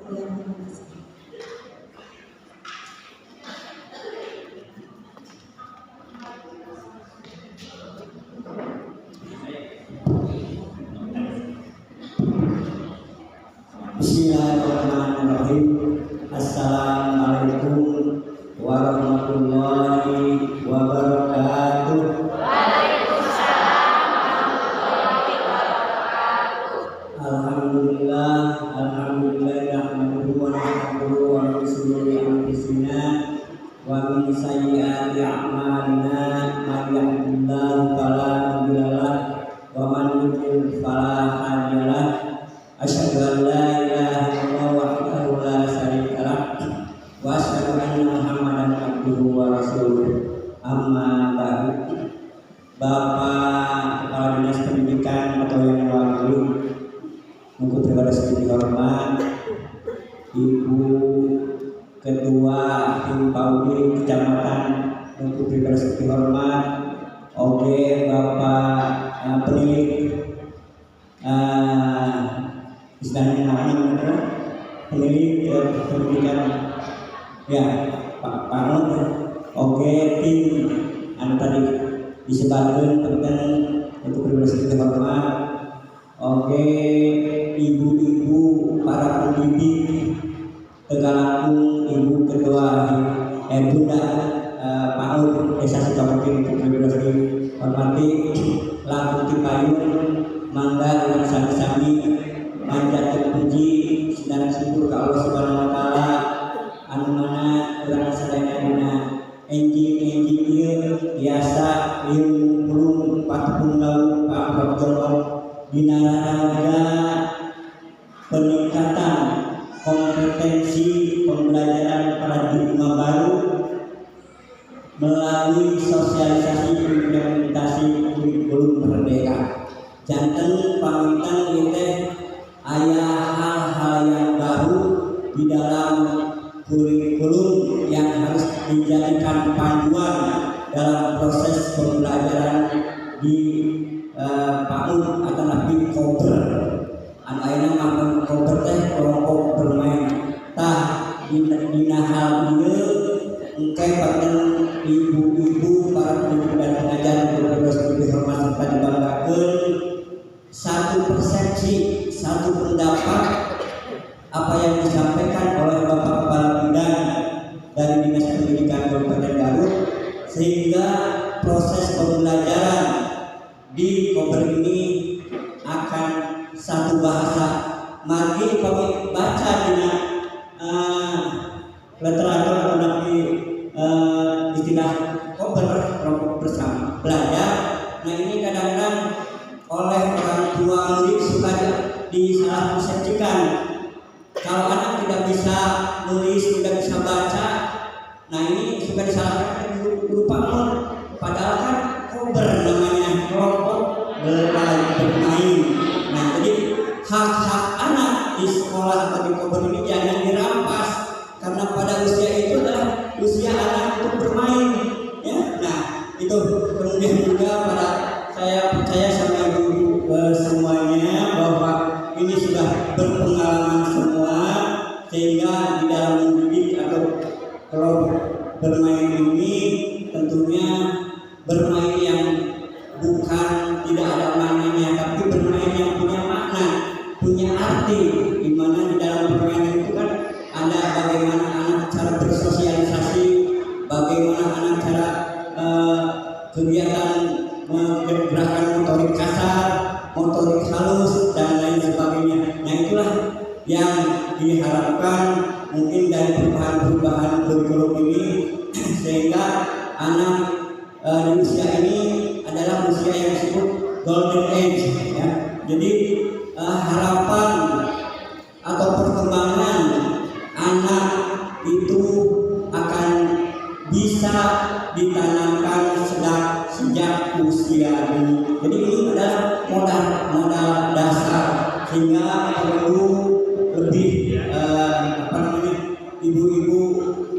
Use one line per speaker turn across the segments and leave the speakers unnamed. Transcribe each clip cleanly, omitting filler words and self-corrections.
Bismillahirrahmanirrahim. Assalamualaikum warahmatullahi wabarakatuh. Alhamdulillah, alhamdulillah nahmaduhu wa nasta'inuhu wa nusalli anfusina wa min sayyiati a'malina may yahdihillahu fala mudilla lahu wa man yudlil fala hadiya lahu. Asyhadu an la ilaha illallah wahdahu la syarika lahu wa asyhadu anna Muhammadan abduhu wa rasuluh. Amma ba'du. Bapak Kepala Dinas Pendidikan atau yang mewakili, untuk pribadi sedikit hormat, Ibu Ketua Tim Paudi Kecamatan, untuk pribadi sedikit hormat, oke Bapak penilik istilahnya namanya penilik pendidikan ya Pak Parno, oke tim tadi disebarkan tentang untuk pribadi sedikit hormat, oke ibu-ibu para pendidik Tegalakung, Ibu Ketua Bunda PAUD Desa Sukawati, untuk pribadi hormati laku Cipayung mangga dengan sami-sami manjat puji dan syukur ke Allah Subhanahu wa taala anu mana urang sadaya dina enjing ieu biasa ilmu ulum patupun lauk Pak Prof dina rangka peningkatan kompetensi pembelajaran paradigma baru melalui sosialisasi implementasi kurikulum merdeka. Janten pamitan kita aya hal-hal yang baru di dalam kurikulum yang harus dijadikan panduan dalam proses pembelajaran di PAUD atau nabi kober. Anu ayeuna mah kober teh kelompok bermain. Tah dina hal ieu engke paten ibu-ibu para pendidik dan pengajar berproses dihormat serta dibanggakeun satu persepsi, satu pendapat apa yang disampaikan oleh Bapak Kepala Bidang dari Dinas Pendidikan Kabupaten Garut, sehingga proses pembelajaran di Kober ini akan satu bahasa. Mari kami baca dengan literatur atau nabi istilah Kober, kelompok bersama belajar. Nah ini kadang-kadang oleh orang tua murid suka disalah persepsikan. Kalau anak tidak bisa nulis, tidak bisa baca, nah ini suka disalahkan guru PAUD. Padahal kan Kober namanya, kelompok bermain. Nah jadi hak-hak anak di sekolah atau di Kober ini jangan dirampas, karena pada usia itu adalah usia anak untuk bermain. Ya, nah itu kemudian juga pada saya percaya sama ibu semuanya bahwa ini sudah berpengalaman semua, sehingga di dalam mendidik atau kelompok bermain ini tentunya bermain yang bukan tidak ada maknanya, tapi bermain yang punya makna, punya arti, di mana di dalam permainan itu kan ada bagaimana anak cara bersosialisasi, bagaimana anak cara kegiatan gerakan motorik kasar, motorik halus dan lain sebagainya. Nah itulah yang diharapkan mungkin dari perubahan-perubahan kurikulum ini sehingga anak di usia ini adalah usia yang disebut golden age ya. Jadi harapan atau perkembangan anak itu akan bisa ditanamkan sejak usia dini. Jadi ini adalah modal dasar, sehingga perlu lebih ibu-ibu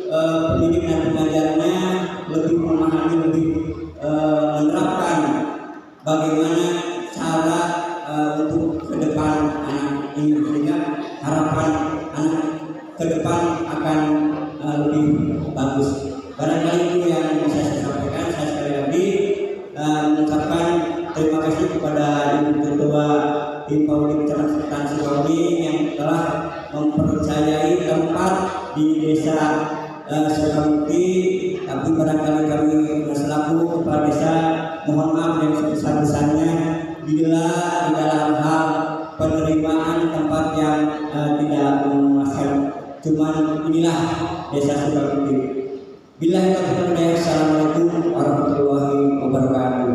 pendidik dan pengajarnya lebih memahami, lebih menerapkan bagaimana cara untuk ke depan anak ini, sehingga harapan anak ke depan akan lebih bagus. Barangkali itu yang bisa saya sampaikan. Saya sekali lagi mengucapkan terima kasih kepada Ibu Ketua Tim Paudik Kecamatan Sukabumi yang telah mempercayai tempat di Desa Sukabumi. Tapi barangkali kami selaku kepala desa mohon maaf yang sebesar-besarnya bila di dalam hal penerimaan tempat yang tidak memuaskan. Cuman inilah Desa Sukabumi. Billahi taufiq. Assalamualaikum warahmatullahi wabarakatuh.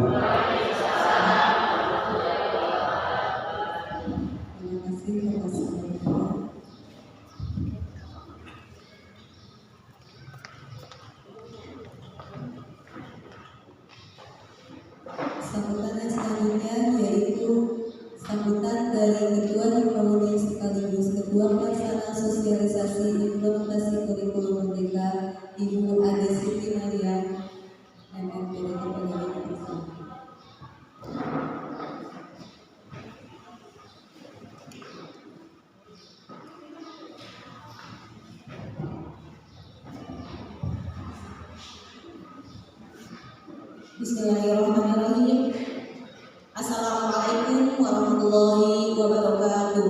Sambutan selanjutnya yaitu sambutan dari Ketua Himpunan sekaligus Ketua Pelaksana Sosialisasi Implementasi Kurikulum Merdeka, Ibu Ade Siti Mariam, MMPD Kependidikan Islam. Bismillahirrahmanirrahim. Assalamualaikum warahmatullahi wabarakatuh.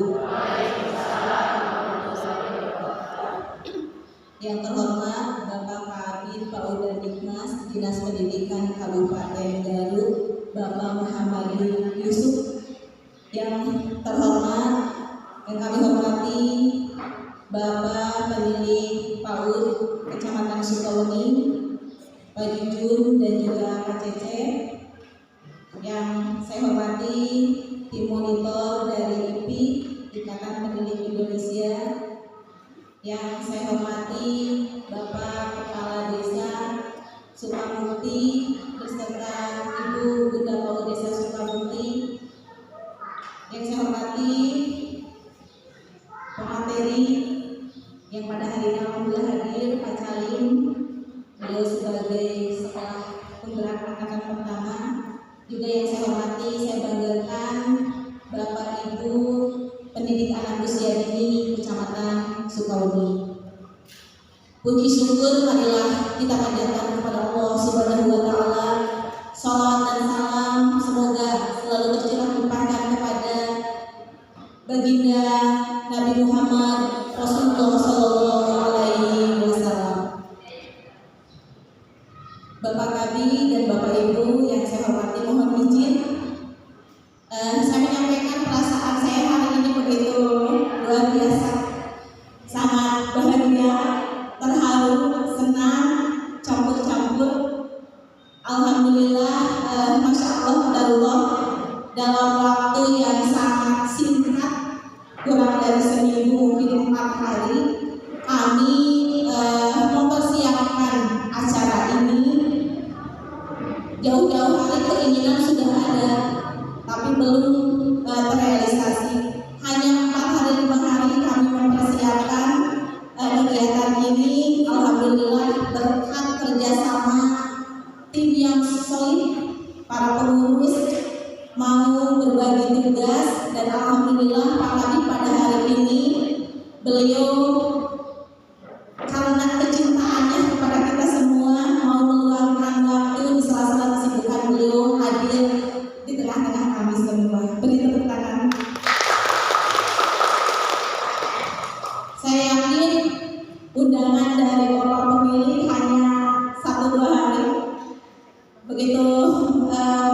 Yang terhormat Bapak Kabid Pauda Diknas Dinas Pendidikan Kabupaten Garut, Bapak Muhammad Yusuf. Yang terhormat yang kami hormati Bapak Pendidik PAUD Kecamatan Sukabumi, Pak Jujun dan juga Pak Cece. Yang saya hormati tim monitor dari IPI, Ikatan Pendidik Indonesia. Yang saya hormati Bapak Kepala Desa Sukabumi beserta Ibu Bunda Paud Desa Sukabumi. Yang saya hormati pemateri yang pada hari ini alhamdulillah hadir, Pak Calim, beliau sebagai sekolah penggerak angkatan pertama. Juga yang saya hormati, saya banggakan Bapak Ibu pendidik anak usia dini Kecamatan Sukabumi. Puji syukur marilah kita panjatkan kepada Allah Subhanahu wa taala. Salawat dan salam semoga selalu tercurah limpahkan kepada baginda Nabi Muhammad Rasulullah sallallahu alaihi wasallam. Bapak Kabi dan Bapak Ibu yang saya hormati, mohon izin saya menyampaikan perasaan saya hari ini begitu luar biasa, sangat bahagia, terharu, senang, campur-campur. Alhamdulillah, masya Allah, qadarullah, dalam waktu yang sangat singkat, kurang dari seminggu, mungkin 4 hari, kami mempersiapkan acara ini. Jauh-jauh hari keinginan sudah ada, tapi belum terrealisasi. Hanya 4 hari 5 hari kami mempersiapkan kegiatan ini. Alhamdulillah berkat kerjasama tim yang solid, para pengurus mau berbagi tugas, dan alhamdulillah Pak Kadip pada hari ini beliau karena kecintaannya kepada kita semua mau meluangkan waktu di sela-sela kesibukan beliau hadir di tengah-tengah kami semua. Beri tepuk tangan. Saya yakin undangan dari Bapak pemilih hanya 1-2 hari. Begitu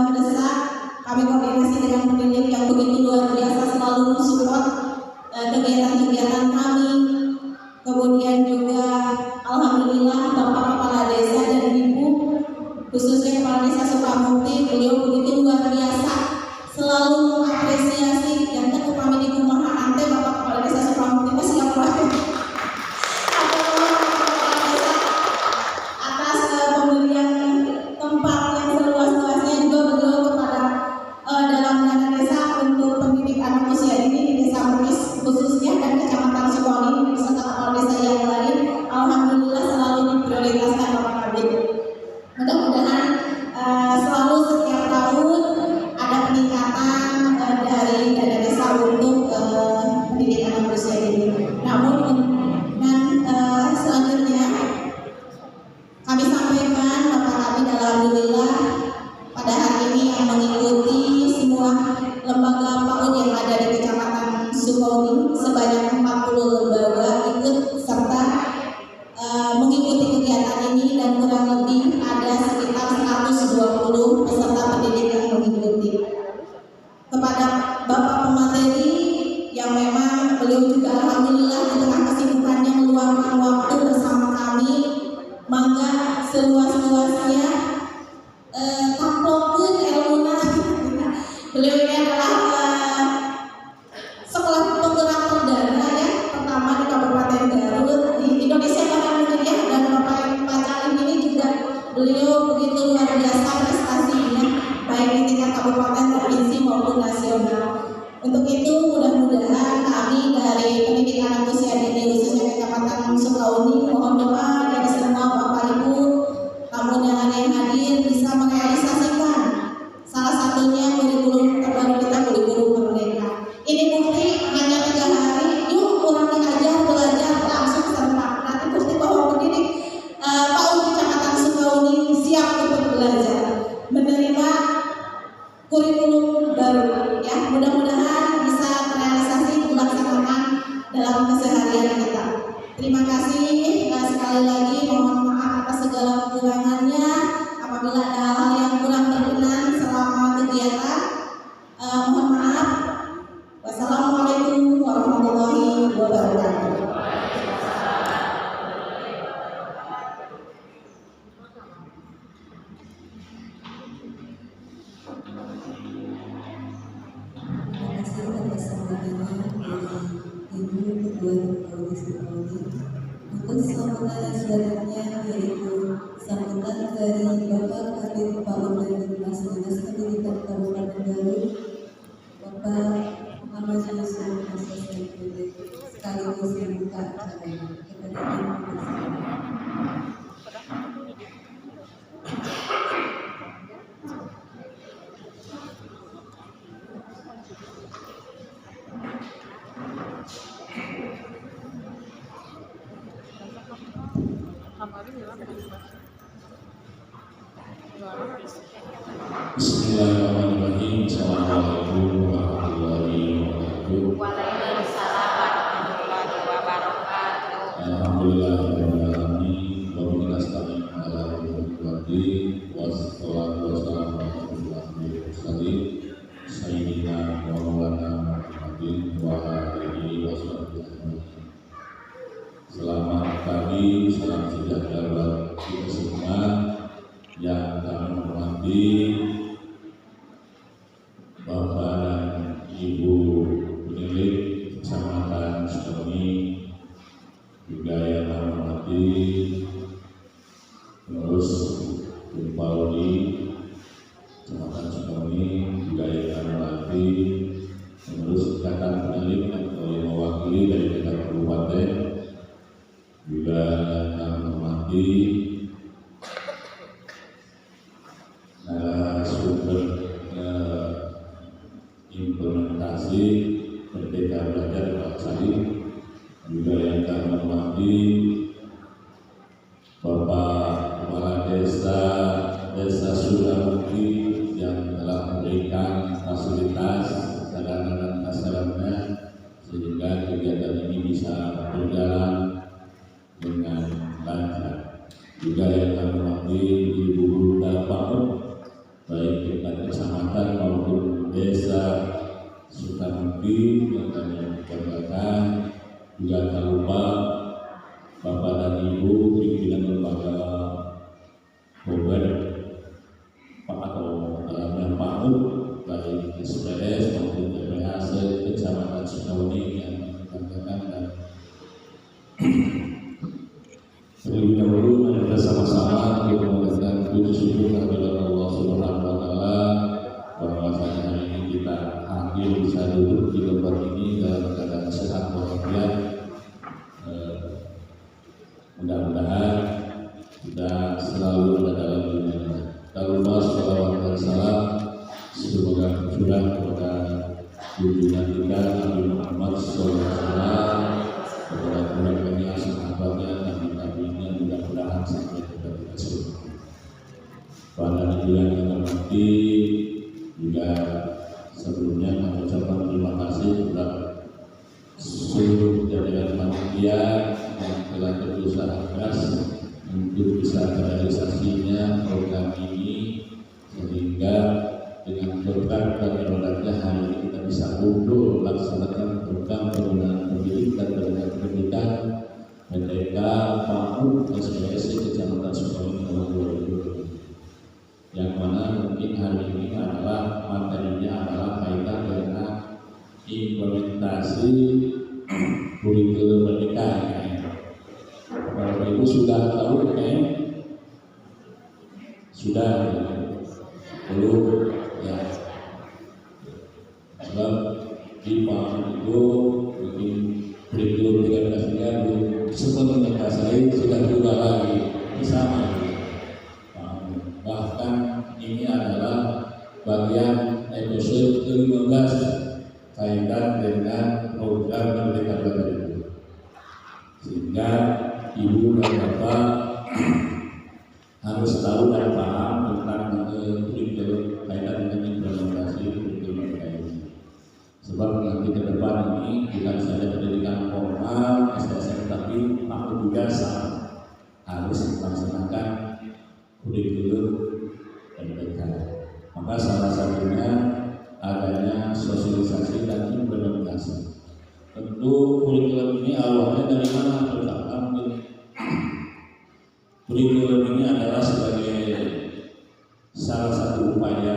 mendesak, kami koordinasi dengan pemilih yang begitu luar biasa selalu mensupport kegiatan-kegiatan kami. Kemudian juga alhamdulillah Bapak Kepala Desa dan Ibu, khususnya Kepala Desa Sukabumi, beliau begitu luar biasa selalu mengapresiasi yang tentu kami di kumaha ante Bapak Kepala Desa Sukabumi masih apa atas pemberian tempat yang seluas-luasnya. Juga beliau kepada dalam dana desa untuk pendidik anak usia dini di Desa Muis khususnya dan Kecamatan Sukabumi beserta kepala desa yang lain, alhamdulillah selalu diprioritaskan Bapak Kabid. Mudah-mudahan selalu setiap tahun Sukauni. Mohon doa dari semua Bapak Ibu tamu undangan yang hadir bisa merealisasikan salah satunya kurikulum terbaru kita, kurikulum Merdeka. Ini bukti hanya 3 hari, yuk kurang diajar belajar langsung serentak. Nanti bukti bahwa pendidik PAUD Kecamatan Sukauni siap untuk belajar menerima kurikulum baru. Ya, mudah-mudahan bisa terrealisasi dilaksanakan dalam keseharian kita. Terima kasih sekali lagi, mohon maaf atas segala kekurangannya apabila ada hal yang kurang berkenan selama kegiatan. Mohon maaf. Wassalamualaikum warahmatullahi wabarakatuh. Terima kasih atas sambutannya dari Ibu Ketua PAUD Sukauni. Untuk sambutan selanjutnya yaitu sambutan dari Bapak Kabid PAUD dan Dinas Pendidikan Kabupaten Garut, Bapak Muhammad Yusuf Asosiasi sekaligus membuka acara.
Bismillahirrahmanirrahim. Assalamualaikum warahmatullahi wabarakatuh.
Waalaikumsalam warahmatullahi wabarakatuh.
Alhamdulillahirrahmanirrahim. Wa bihi nasta'in ala umuri wassalatu wassalamu ala asyrofil mursalin sayyidina wa maulana Muhammadin wa alihi washabbihi ajmain. Selamat pagi, salam sejahtera buat kita semua yang kami hormati Bapak dan Ibu pemilik Kecamatan Sukauni, juga yang kami hormati pengurus PAUD Kecamatan Sukauni, juga yang kami hormati pengurus ikatan pemilik atau yang mewakili dari tingkat kabupaten, juga yang kami hormati sumber implementasi Merdeka Belajar Pak Salim, juga yang kami hormati Bapak Kepala Desa Sukamukti yang telah memberikan fasilitas sarana dan prasarana sehingga kegiatan ini bisa berjalan dengan lancar. Juga yang kami hormati Ibu Guru dan PAUD baik tingkat kecamatan maupun desa Sukamukti yang kami banggakan, juga tak lupa Bapak dan Ibu pimpinan lembaga Power Pak atau dalamnya PAUD baik SPS maupun TPAC Kecamatan Sukauni yang kami banggakan. Dan terlebih dahulu mari kita sama-sama kita mengucapkan puji syukur kepada Allah Subhanahu wa taala bahwasanya hari ini kita hadir bisa duduk di tempat ini dalam keadaan sehat walafiat. Mudah-mudahan kita selalu ada dalam dunia. Talumma sholawat dan salam semoga tercurah kepada junjungan kita Nabi Muhammad SAW, kepada keluarganya, sahabatnya, nabi-nabinya, mudah-mudahan sampai kepada kita semua. Pada yang hormati, juga sebelumnya kami ucapkan terima kasih kepada seluruh jajaran panitia yang telah berusaha keras untuk bisa terrealisasinya program ini, sehingga dengan berkat dan irodatnya hari ini kita bisa kumpul melaksanakan program pembinaan pendidikan dan pendidikan Merdeka PAUD SPS Kecamatan Sukauni tahun 2020, yang mana mungkin hari ini adalah materinya adalah kaitan dengan implementasi kurikulum Merdeka. Bapak Ibu sudah tahu kan? Sudah belum ya? Sebab di PAUD itu mungkin kurikulum 13 belum sepenuhnya saya sudah berubah lagi bersama. Bahkan ini adalah bagian episode ke-15 kaitan dengan program Merdeka Belajar itu. Sehingga ibu dan bapak harus tahu dan paham tentang kurikulum kaitan dengan implementasi kurikulum ini. Sebab nanti ke depan ini bukan saja pendidikan formal STSM, tapi aku juga harus melaksanakan kurikulum MTK. Maka salah satunya adanya sosialisasi dan implementasi. Tentu kurikulum ini awalnya dari mana? Pertama, kurikulum ini adalah sebagai salah satu upaya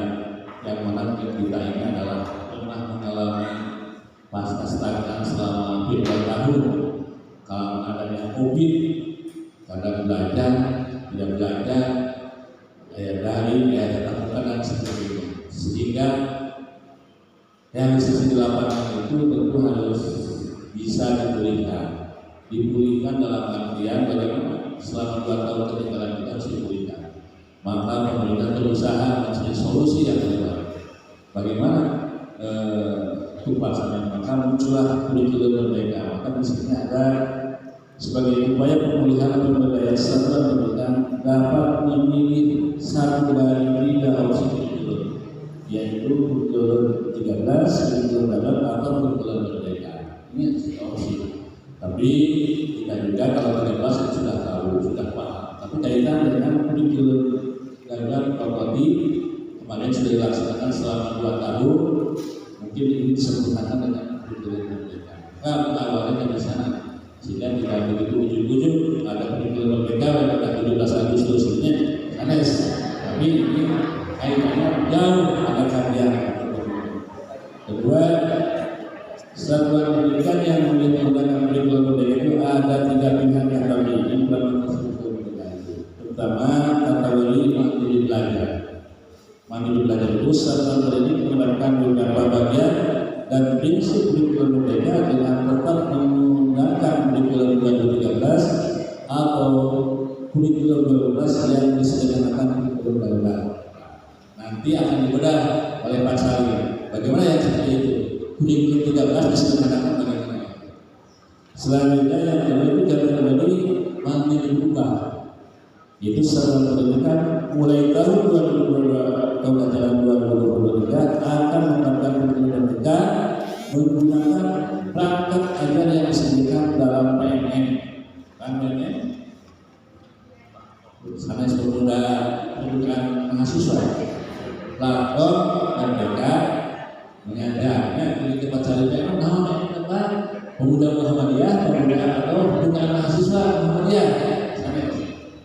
yang mana kita ini adalah pernah mengalami pasca stagnan selama hampir 2 tahun kalau adanya COVID, kadang belajar, tidak belajar, daring, tetap muka dan sebagainya. Sehingga realisasi di lapangan itu tentu harus bisa dipulihkan dalam artian bagaimana selama 2 tahun ketinggalan kita harus dipulihkan. Maka pemerintah berusaha mencari solusi yang terbaik. Bagaimana pelaksanaan? Maka muncullah kurikulum Merdeka. Maka di sini ada sebagai upaya pemulihan pemberdayaan serta pendidikan dapat memilih satu dari 3 opsi kurikulum, yaitu kurikulum 13, kurikulum dalam atau kurikulum Merdeka. Ini opsi. Tapi kita juga kalau 13 sudah tahu, sudah paham. Tapi kaitan dengan kurikulum dalam tadi kemarin sudah dilaksanakan selama 2 tahun, mungkin ini disempurnakan dengan kurikulum Merdeka. Maka awalnya dari sana, sehingga tidak begitu ujung-ujung ada kurikulum Merdeka pada 17 Agustus ini aneh. Tapi ini kaitannya jauh ada kajian. Kedua, satuan pendidikan yang menggunakan kurikulum Merdeka itu ada 3 pihak yang kami implementasi kurikulum Merdeka itu. Pertama, kategori mandiri belajar. Mandiri belajar itu satuan pendidik menerapkan beberapa bagian dan prinsip kurikulum Merdeka dengan tetap menggunakan kurikulum 2013 atau kurikulum 12 yang disediakan kurikulum darurat. Nanti akan dibedah oleh Pak Salim. Bagaimana yang seperti itu? Kurikulum 13 disediakan bagaimana? Selanjutnya yang kedua itu kategori mandiri buka. Itu satuan pendidikan mulai tahun 2022 tahun ajaran 2023 akan menerapkan kurikulum Merdeka menggunakan praktek ajar yang disediakan dalam PMM. PMM sana pemuda pendidikan mahasiswa platform Merdeka mengajarnya di tempat cari PMM namanya tempat pemuda Muhammadiyah, pemuda atau pendidikan mahasiswa Muhammadiyah.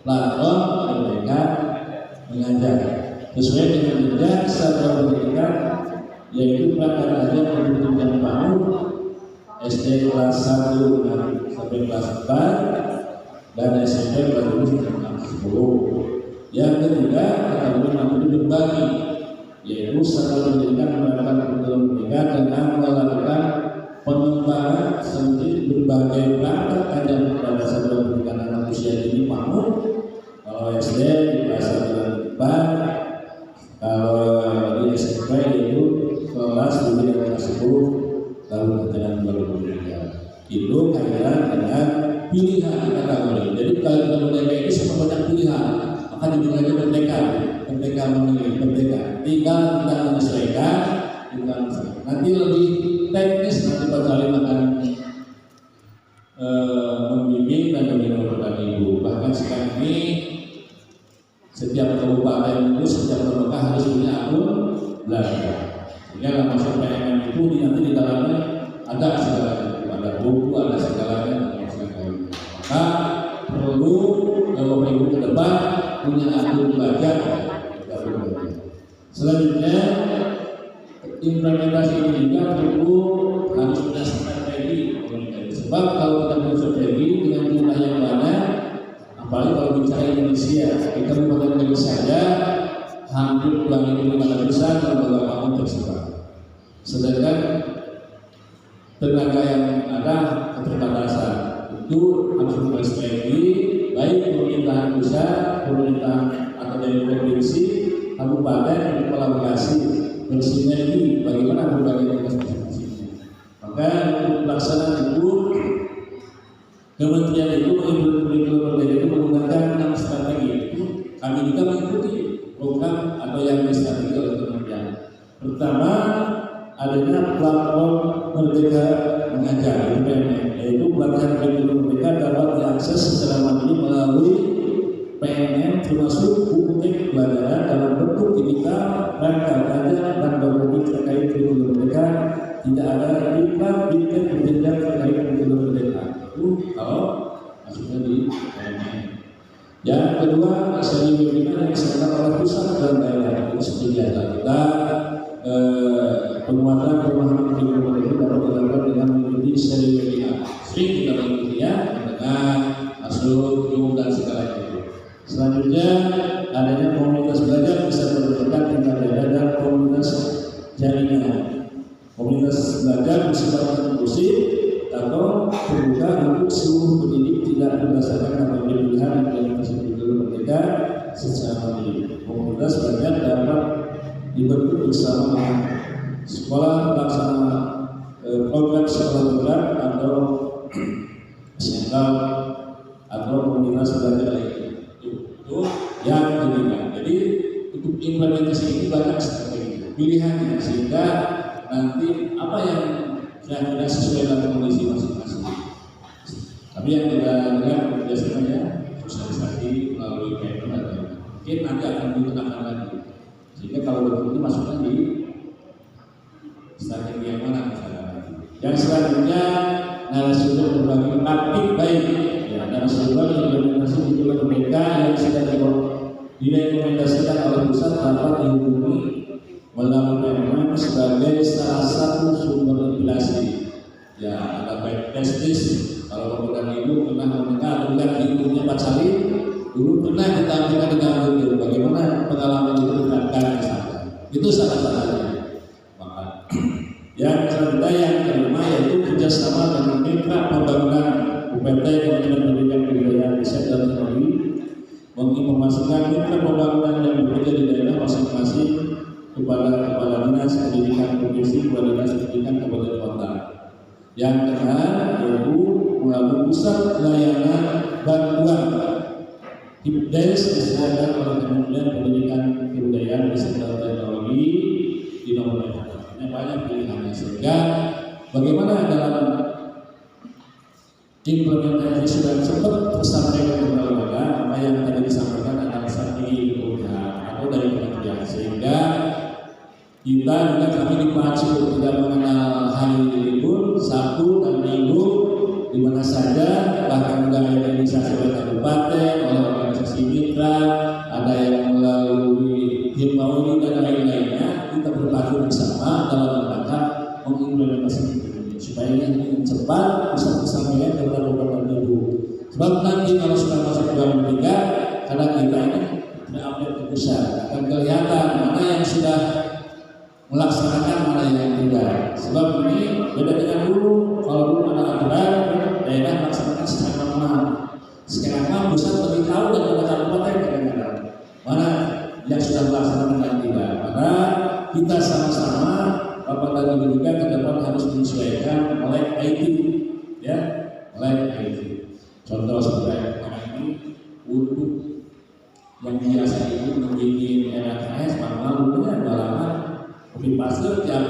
Platform Merdeka mengajar sesuai dengan jenjang satuan pendidikan, yaitu pelatihan ajar pendidikan PAUD SD kelas 1 sampai kelas 4 dan SMP kelas 1 sampai 10. Yang ketiga, kategori mandiri berbagi, yaitu satuan pendidikan menerapkan kurikulum Merdeka dengan melakukan pengembangan seperti berbagai praktek ajar pada satuan pendidikan anak usia dini PAUD. Kalau SD di kelas 1 dan 4, kalau di SMP itu kelas 7 dan kelas 10 tahun ajaran 2023. Itu kaitan dengan pilihan kategori. Jadi kalau kita Merdeka itu semua banyak pilihan, maka dibilangnya Merdeka. Merdeka memilih Merdeka. Tinggal kita menyesuaikan. Nanti lebih teknis nanti Pak Salim akan membimbing dan menginformasikan ibu. Bahkan sekarang ini setiap kabupaten itu setiap lembaga harus punya akun belajar. Sehingga masuk PMM itu nanti di dalamnya ada segalanya, ada buku, ada segalanya, ada segalanya. Maka perlu kalau ibu ke depan punya akun belajar. Selanjutnya implementasi ini juga perlu harus punya strategi komunikasi. Sebab kalau kita punya strategi dengan jumlah yang banyak, apalagi kalau bicara Indonesia, kita membuat saja hampir 2.500-an lembaga PAUD tersebar. Sedangkan tenaga yang ada keterbatasan itu harus tugas TNI, baik pemerintahan pusat, pemerintahan atau dari provinsi, kabupaten berkolaborasi bersinergi bagaimana berbagai tugas masing-masingnya. Maka untuk pelaksanaan itu kementerian itu menggunakan 6 strategi. Kami juga mengikuti program atau yang strategi oleh kementerian. Pertama, adanya platform Merdeka Mengajar (PMM), yaitu pelatihan kurikulum merdeka dapat diakses secara mandiri melalui PMM, termasuk buku teks pelajaran dalam bentuk digital, rangka belajar dan dokumen terkait kurikulum merdeka. Tidak ada iklan tiket berjenjang terkait kurikulum merdeka. Itu kalau maksudnya di PMM. Yang kedua, seri webinar yang diselenggarakan oleh pusat dan daerah. Itu seperti biasa kita penguatan pemahaman kurikulum itu dapat dilakukan dengan mengikuti seri webinar. Sering kita mengikuti ya, mendengar, masuk, umum dan segala itu. Selanjutnya adanya komunitas belajar bisa terbentuk tingkat daerah dan komunitas jaringan. Komunitas belajar bersifat inklusif atau terbuka untuk seluruh pendidik, tidak berdasarkan kategori pilihan implementasi kurikulum merdeka secara mandiri. Komunitas belajar dapat dibentuk bersama dengan sekolah pelaksana program sekolah bergerak atau sentral atau komunitas belajar itu yang ketiga. Jadi untuk implementasi ini banyak strategi pilihannya sehingga nanti apa yang kira-kira sesuai dengan kondisi masing-masing. Tapi yang kita dengar biasanya sosialisasi melalui PMM atau mungkin nanti akan digunakan lagi. Sehingga kalau betul ini masukkan di strategi yang mana misalnya. Yang selanjutnya narasumber berbagi praktik baik. Ya, narasumber implementasi kurikulum merdeka yang sudah direkomendasikan oleh pusat dapat dihubungi melalui PMM sebagai salah satu sumber inspirasi. Ya, ada baik testis. Kalau Bapak Ibu pernah mendengar lihat hidupnya Pak Salim, dulu pernah ditampilkan dengan video bagaimana pengalaman itu diterapkan di sana. Itu salah satunya. Maka yang selanjutnya yang kelima yaitu kerjasama dengan mitra pembangunan UPT Kementerian Pendidikan Kebudayaan Riset dan Teknologi menginformasikan mitra pembangunan yang bekerja di daerah masing-masing kepada kepala dinas pendidikan provinsi, kepala dinas pendidikan kabupaten kota. Yang keenam yaitu melalui pusat layanan bantuan HIPDES disediakan oleh Kementerian Pendidikan Kebudayaan Riset dan Teknologi di nomor telepon. Banyak pilihannya sehingga bagaimana dalam implementasi sudah sempat tersampaikan kepada apa yang tadi disampaikan adalah strategi perubahan atau dari kementerian sehingga kita juga kami dipacu tidak mengenal hari libur Sabtu dan Minggu di mana saja, bahkan juga organisasi oleh kabupaten, oleh organisasi mitra, ada yang melalui himbauan dan lain-lainnya. Kita berpadu bersama dalam rangka mengimplementasikan ini supaya ini cepat bisa tersampaikan kepada Bapak Ibu. Sebab nanti kalau sudah masuk bulan ketiga, karena kita ini update ke pusat akan kelihatan mana yang sudah melaksanakan mana yang tidak. Sebab ini beda dengan dulu. Kalau dulu ada aturan daerah melaksanakan secara normal. Sekarang pusat lebih tahu daripada kabupaten kadang-kadang mana yang sudah melaksanakan dan tidak. Maka kita sama-sama Bapak dan Ibu juga ke depan harus menyesuaikan oleh IT, ya, oleh IT. Contoh seperti ini untuk yang biasa itu membuat RKS manual dulunya adalah kopi paste tiap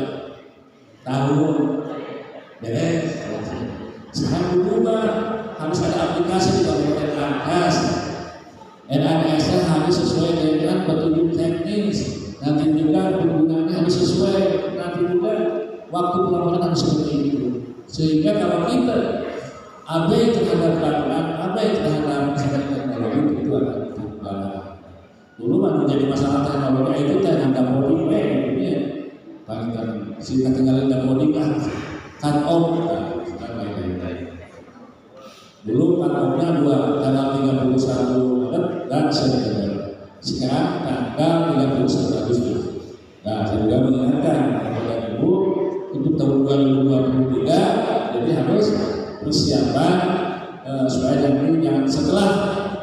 tahun beres. Sekarang berubah, harus ada aplikasi di dalam RKS. RKS harus sesuai dengan petunjuk teknis. Nanti juga penggunaannya harus sesuai. Nanti juga waktu pelaporan harus seperti itu. Sehingga kalau kita abai terhadap peraturan, abai terhadap teknologi itu akan berubah. Dulu kan menjadi masalah teknologi itu dan dapoding ya. Bangkan sehingga tinggalin dapoding kan cut off dan lain-lain. Dulu cut off-nya 2 tanggal 31 dan September. Sekarang tanggal 31 Agustus. Nah, saya juga mengingatkan kepada Ibu untuk tahun 2023 jadi harus persiapan supaya jangan setelah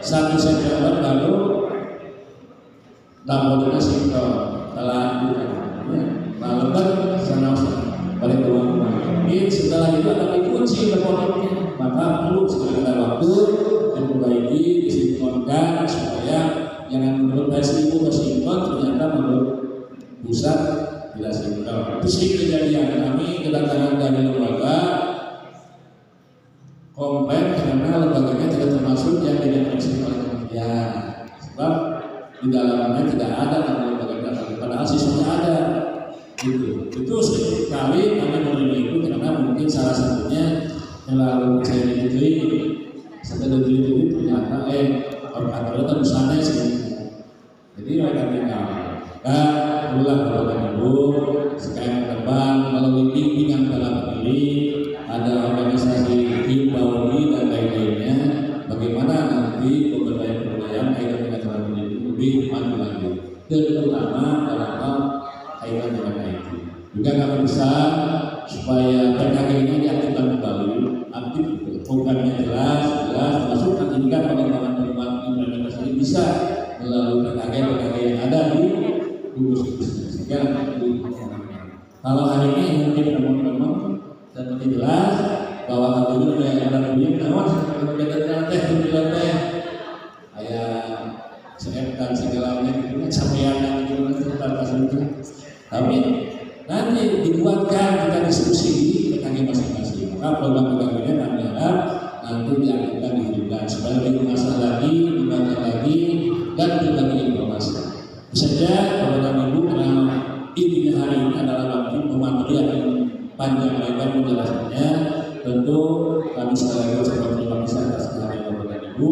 1 September baru laporannya sinkron telah lalu kan sana balik ke rumah. Mungkin setelah itu akan dikunci laporannya, maka perlu sekali waktu diperbaiki, disinkronkan supaya jangan menurut PSIU sinkron ternyata menurut pusat tidak sinkron. Itu sih kejadian kami kedatangan dari lembaga komplain karena lembaganya tidak termasuk yang dideteksi oleh kementerian, sebab di dalamnya tidak ada nama lembaga pendidikan, padahal siswanya ada. Itu sekali kami menerima itu karena mungkin salah satunya melalui saya diteliti, setelah diteliti ternyata orang-orang itu busanya sih. Jadi mereka tinggal ulang Bapak Ibu sekarang ke depan melalui bimbingan dalam diri ada organisasi himbauan dan lain-lainnya, bagaimana nanti pemberdayaan kaitan dengan cara pendidik lebih maju lagi, terutama dalam hal kaitan dengan IT. Juga kami bisa supaya PKK ini diaktifkan kembali, aktif programnya jelas, termasuk nanti juga pengembangan implementasi bisa melalui PKK yang ada di gugus-gusnya. Sehingga kalau hari ini mungkin teman-teman dan lebih jelas bahwa hal itu yang ada bunyi namun berbeda teh kayak CF dan segalanya itu capaian yang itu itu. Tapi nanti dibuatkan kita diskusi di PKG masing-masing. Maka program-programnya kami harap nanti diakan dihidupkan supaya lebih masalah lagi, dibuatkan lagi dan berbagi informasi. Saja kepada Ibu karena intinya hari ini adalah nanti pemateri akan panjang lebar menjelaskannya. Tentu kami sekali lagi berterima kasih atas kehadiran kepada Ibu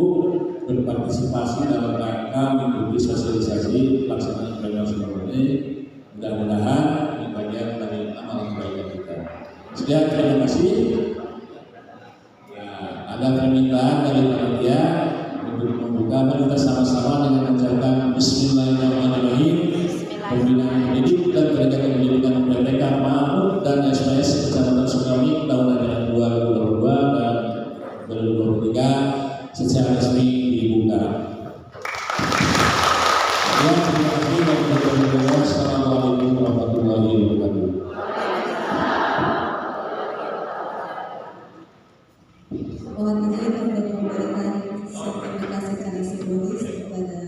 berpartisipasi dalam rangka mengikuti sosialisasi pelaksanaan implementasi ini. Mudah-mudahan ini bagian dari amal kebaikan kita. Sekian, terima kasih. Ya, ada permintaan dari panitia untuk membuka, mari kita sama-sama dengan mengucapkan Bismillahirrahmanirrahim. Pembinaan pendidik dan pendidikan pendidikan PPK Mahmud dan SPS Kecamatan Sukami tahun ajaran 2022 dan 2023 secara resmi dibuka. Ya, terima kasih dan Assalamualaikum warahmatullahi wabarakatuh.
Mohon izin untuk memberikan sertifikasi kami simbolis kepada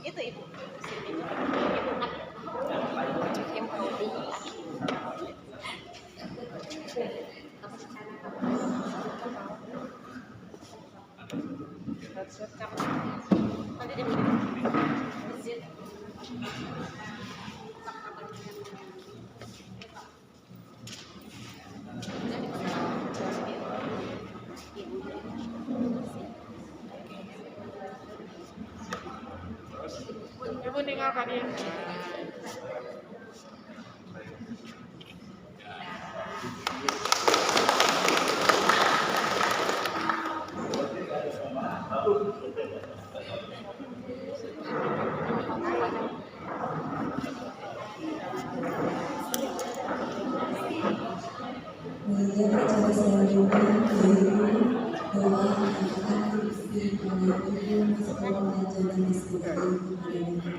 itu Ibu. Ibu tinggalkan ya.
Kemudian acara selanjutnya yaitu doa yang akan dipimpin oleh Ibu Sekolah Ajaran Istiqomah kepada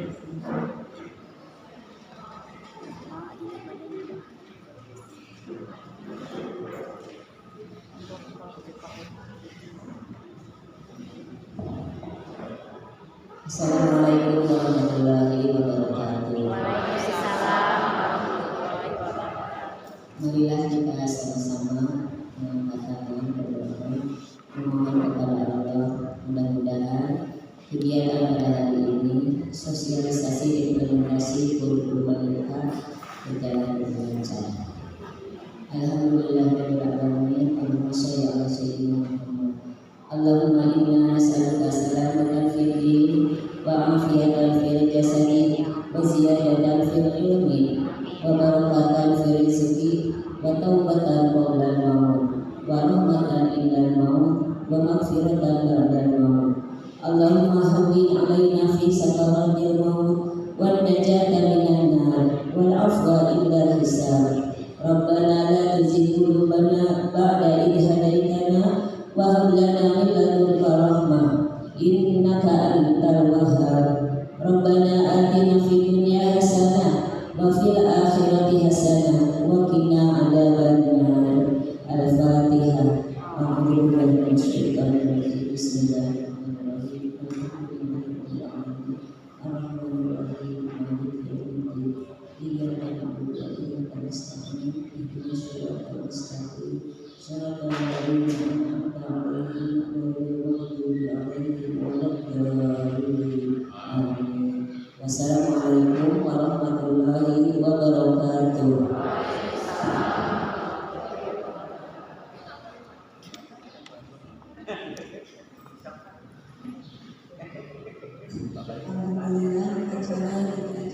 Assalamualaikum warahmatullahi wabarakatuh. Marilah kita sama-sama mengatakan berdoa memohon kepada Allah, mudah-mudahan kegiatan pada hari ini sosialisasi implementasi kurikulum mereka berjalan dengan lancar. Alhamdulillahirabbil alamin. Allahumma shalli ala sayyidina Muhammad. Allahumma inna nas'aluka salamatan fid din wa afiyatan fil jasadi wa ziyadatan fil ilmi wa barakatan fil rizqi wa taubatan qabla al-maut wa rahmatan indal maut wa maghfiratan ba'dal maut Allahumma hawwin alaina fi sakaratil maut wan najata minan nar wal afwa indal hisab. Rabbana la tuzigh qulubana ba'da idh hadaitana wa hab lana min ladunka rahmah innaka antal wahhab. Rabbana atina fid dunya hasanah wa fil akhirati hasanah wa qina adzabannar. Al-Fatihah. A'udzu billahi minasy syaithanir rajim. Bismillahirrahmanirrahim. Ar-Rahmanir-Rahim. Maliki yaumiddin. Iyyaka na'budu wa iyyaka nasta'in. Ihdinas siratal mustaqim. Shiratal ladzina an'amta 'alaihim ghairil maghdubi 'alaihim waladdallin. Amin. Wassalamualaikum warahmatullahi wabarakatuh.
Alhamdulillah acara kita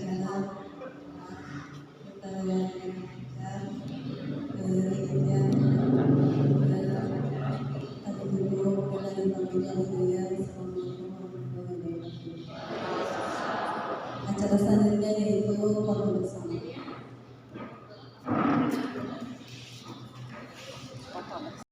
acara